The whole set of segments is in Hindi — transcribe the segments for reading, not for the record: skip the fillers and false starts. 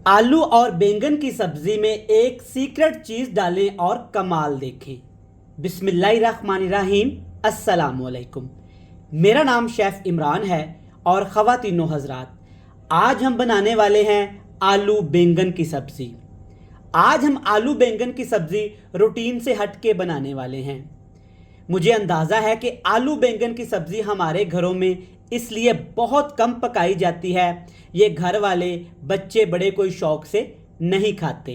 आलू और बैंगन की सब्जी में एक सीक्रेट चीज डालें और कमाल देखें। बिस्मिल्लाहिर्रहमानिर्रहीम। अस्सलाम वालेकुम। मेरा नाम शेफ इमरान है और ख़वातीनो हज़रात, आज हम बनाने वाले हैं आलू बैंगन की सब्जी। आज हम आलू बैंगन की सब्जी रूटीन से हट के बनाने वाले हैं। मुझे अंदाज़ा है कि आलू बैंगन की सब्ज़ी हमारे घरों में इसलिए बहुत कम पकाई जाती है, ये घर वाले बच्चे बड़े कोई शौक से नहीं खाते।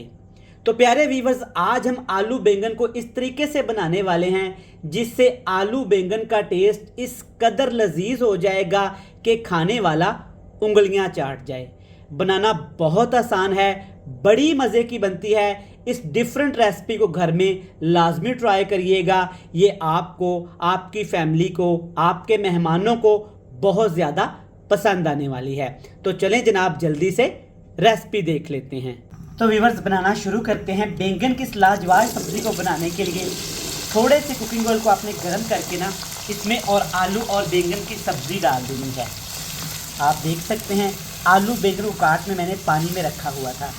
तो प्यारे वीवर्स, आज हम आलू बैंगन को इस तरीके से बनाने वाले हैं जिससे आलू बैंगन का टेस्ट इस कदर लजीज हो जाएगा कि खाने वाला उंगलियां चाट जाए। बनाना बहुत आसान है, बड़ी मज़े की बनती है। इस डिफरेंट रेसिपी को घर में लाजमी ट्राई करिएगा। ये आपको, आपकी फैमिली को, आपके मेहमानों को बहुत ज़्यादा पसंद आने वाली है। तो चलें जनाब, जल्दी से रेसिपी देख लेते हैं। तो व्यूअर्स, बनाना शुरू करते हैं। बैंगन की इस लाजवाब सब्ज़ी को बनाने के लिए थोड़े से कुकिंग ऑयल को आपने गर्म करके ना इसमें और आलू और बैंगन की सब्ज़ी डाल देनी है। आप देख सकते हैं आलू बैंगन को काट में मैंने पानी में रखा हुआ था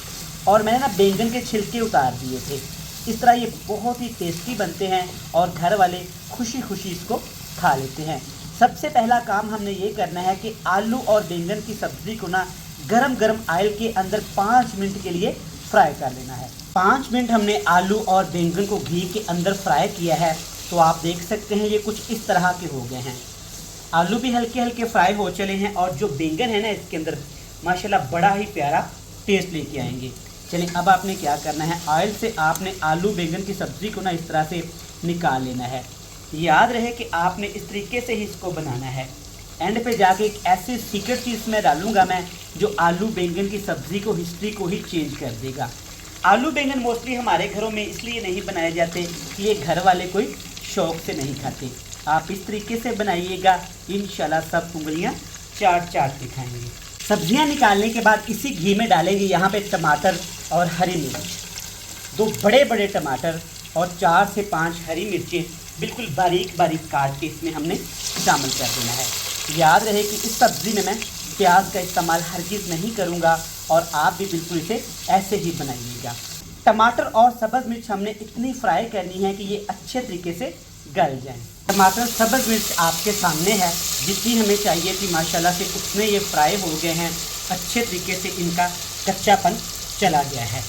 और मैंने ना बैंगन के छिलके उतार दिए थे। इस तरह ये बहुत ही टेस्टी बनते हैं और घर वाले खुशी खुशी इसको खा लेते हैं। सबसे पहला काम हमने ये करना है कि आलू और बैंगन की सब्ज़ी को ना गरम गरम ऑयल के अंदर 5 मिनट के लिए फ्राई कर लेना है। 5 मिनट हमने आलू और बैंगन को घी के अंदर फ्राई किया है। तो आप देख सकते हैं ये कुछ इस तरह के हो गए हैं। आलू भी हल्के हल्के फ्राई हो चले हैं और जो बैंगन है ना इसके अंदर माशाल्लाह बड़ा ही प्यारा टेस्ट लेके आएंगे। चलिए, अब आपने क्या करना है, ऑयल से आपने आलू बैंगन की सब्ज़ी को ना इस तरह से निकाल लेना है। याद रहे कि आपने इस तरीके से ही इसको बनाना है। एंड पे जाके एक ऐसी सीक्रेट चीज़ मैं डालूंगा मैं, जो आलू बैंगन की सब्ज़ी को, हिस्ट्री को ही चेंज कर देगा। आलू बैंगन मोस्टली हमारे घरों में इसलिए नहीं बनाए जाते कि ये घर वाले कोई शौक़ से नहीं खाते। आप इस तरीके से बनाइएगा, इंशाल्लाह सब उंगलियां चाट चाट के खाएंगे। सब्जियां निकालने के बाद इसी घी में डालेंगे यहाँ पे टमाटर और हरी मिर्च, 2 बड़े बड़े टमाटर और 4 से 5 हरी मिर्चें बिल्कुल बारीक बारीक काट के इसमें हमने शामिल कर देना है। याद रहे कि इस सब्ज़ी में मैं प्याज का इस्तेमाल हरगिज़ नहीं करूँगा और आप भी बिल्कुल इसे ऐसे ही बनाइएगा। टमाटर और सब्ज़ मिर्च हमने इतनी फ्राई करनी है कि ये अच्छे तरीके से गल जाएं। टमाटर सब्ज़ मिर्च आपके सामने है, जितनी हमें चाहिए थी माशाल्लाह से उतने ये फ्राई हो गए हैं। अच्छे तरीके से इनका कच्चापन चला गया है।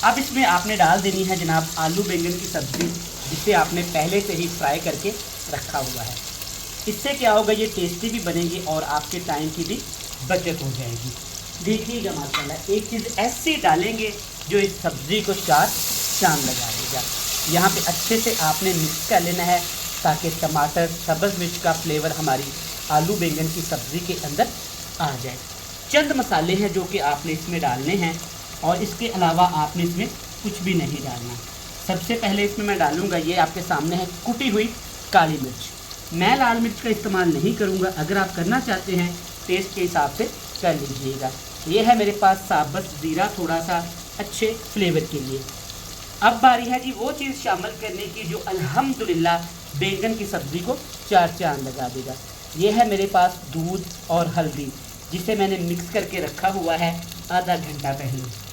अब इसमें आपने डाल देनी है जनाब आलू बैंगन की सब्ज़ी, जिसे आपने पहले से ही फ्राई करके रखा हुआ है। इससे क्या होगा, ये टेस्टी भी बनेगी और आपके टाइम की भी बचत हो जाएगी। देखिएगा माशाल्लाह, एक चीज़ ऐसी डालेंगे जो इस सब्ज़ी को चार चांद लगा देगा। यहाँ पे अच्छे से आपने मिक्स कर लेना है ताकि टमाटर सब्ज़ मिर्च का फ्लेवर हमारी आलू बैंगन की सब्ज़ी के अंदर आ जाए। चंद मसाले हैं जो कि आपने इसमें डालने हैं और इसके अलावा आपने इसमें कुछ भी नहीं डालना। सबसे पहले इसमें मैं डालूँगा, ये आपके सामने है, कुटी हुई काली मिर्च। मैं लाल मिर्च का इस्तेमाल नहीं करूँगा, अगर आप करना चाहते हैं टेस्ट के हिसाब से कर लीजिएगा। ये है मेरे पास साबुत ज़ीरा, थोड़ा सा अच्छे फ्लेवर के लिए। अब बारी है जी वो चीज़ शामिल करने की जो अल्हम्दुलिल्लाह बैंगन की सब्ज़ी को चार चांद लगा देगा। ये है मेरे पास दूध और हल्दी, जिसे मैंने मिक्स करके रखा हुआ है आधा घंटा पहले।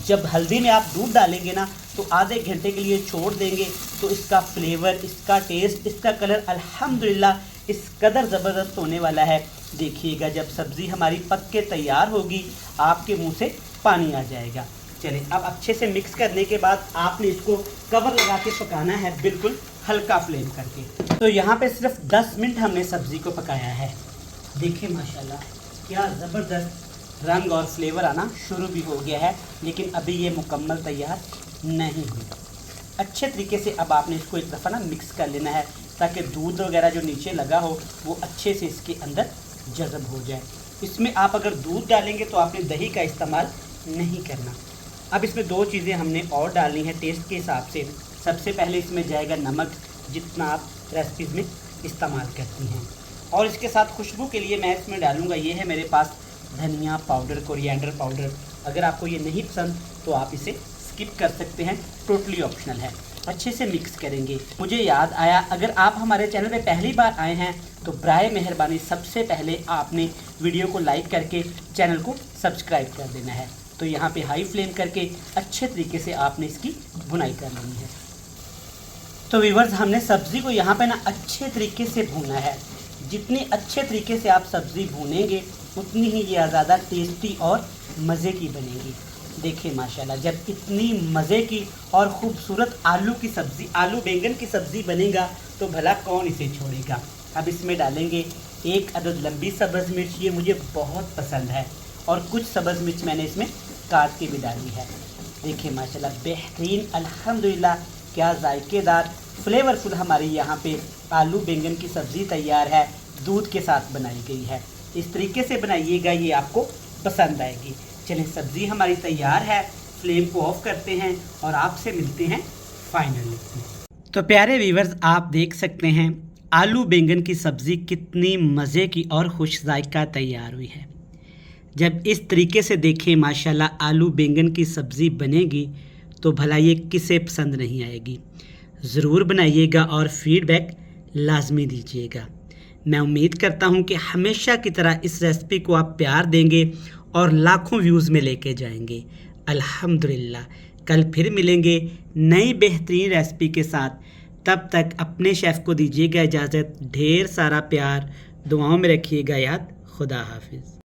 जब हल्दी में आप दूध डालेंगे ना तो आधे घंटे के लिए छोड़ देंगे तो इसका फ्लेवर, इसका टेस्ट, इसका कलर अल्हम्दुलिल्लाह इस कदर ज़बरदस्त होने वाला है। देखिएगा जब सब्ज़ी हमारी पक के तैयार होगी आपके मुंह से पानी आ जाएगा। चलिए, अब अच्छे से मिक्स करने के बाद आपने इसको कवर लगा के पकाना है, बिल्कुल हल्का फ्लेम करके। तो यहाँ पे सिर्फ 10 मिनट हमने सब्ज़ी को पकाया है। देखिए माशाल्लाह क्या ज़बरदस्त रंग और फ्लेवर आना शुरू भी हो गया है, लेकिन अभी ये मुकम्मल तैयार नहीं हुई। अच्छे तरीके से अब आपने इसको एक दफ़ा ना मिक्स कर लेना है ताकि दूध वगैरह जो नीचे लगा हो वो अच्छे से इसके अंदर जज़ब हो जाए। इसमें आप अगर दूध डालेंगे तो आपने दही का इस्तेमाल नहीं करना। अब इसमें 2 चीज़ें हमने और डालनी है टेस्ट के हिसाब से। सबसे पहले इसमें जाएगा नमक, जितना आप रेसिपीज़ में इस्तेमाल करती हैं, और इसके साथ खुशबू के लिए मैं इसमें डालूँगा, ये है मेरे पास धनिया पाउडर, कोरिएंडर पाउडर। अगर आपको ये नहीं पसंद तो आप इसे स्किप कर सकते हैं, टोटली ऑप्शनल है। अच्छे से मिक्स करेंगे। मुझे याद आया, अगर आप हमारे चैनल पे पहली बार आए हैं तो बराए मेहरबानी सबसे पहले आपने वीडियो को लाइक करके चैनल को सब्सक्राइब कर देना है। तो यहाँ पे हाई फ्लेम करके अच्छे तरीके से आपने इसकी भुनाई कर लेनी है। तो व्यूअर्स, हमने सब्ज़ी को यहाँ पे ना अच्छे तरीके से भूना है। जितनी अच्छे तरीके से आप सब्ज़ी भूनेंगे उतनी ही ये ज़्यादा टेस्टी और मज़े की बनेगी। देखिए माशाल्लाह, जब इतनी मज़े की और ख़ूबसूरत आलू की सब्ज़ी, आलू बैंगन की सब्ज़ी बनेगा तो भला कौन इसे छोड़ेगा। अब इसमें डालेंगे 1 अदद लंबी सब्ज़ मिर्च, ये मुझे बहुत पसंद है, और कुछ सब्ज़ मिर्च मैंने इसमें काट के भी डाली है। देखिए माशाल्लाह बेहतरीन, अल्हम्दुलिल्लाह, क्या जायकेदार फ्लेवरफुल हमारी यहाँ पे आलू बैंगन की सब्ज़ी तैयार है। दूध के साथ बनाई गई है। इस तरीके से बनाइएगा, ये आपको पसंद आएगी। चलिए, सब्ज़ी हमारी तैयार है, फ्लेम को ऑफ करते हैं और आपसे मिलते हैं फाइनल लुक में। तो प्यारे व्यूअर्स, आप देख सकते हैं आलू बैंगन की सब्ज़ी कितनी मज़े की और खुश जायका तैयार हुई है। जब इस तरीके से देखें माशाल्लाह आलू बैंगन की सब्ज़ी बनेगी तो भला ये किसे पसंद नहीं आएगी। ज़रूर बनाइएगा और फीडबैक लाजमी दीजिएगा। मैं उम्मीद करता हूँ कि हमेशा की तरह इस रेसिपी को आप प्यार देंगे और लाखों व्यूज़ में लेके जाएंगे। अल्हम्दुलिल्लाह, कल फिर मिलेंगे नई बेहतरीन रेसिपी के साथ। तब तक अपने शेफ़ को दीजिएगा इजाज़त। ढेर सारा प्यार, दुआओं में रखिएगा याद। खुदा हाफिज़।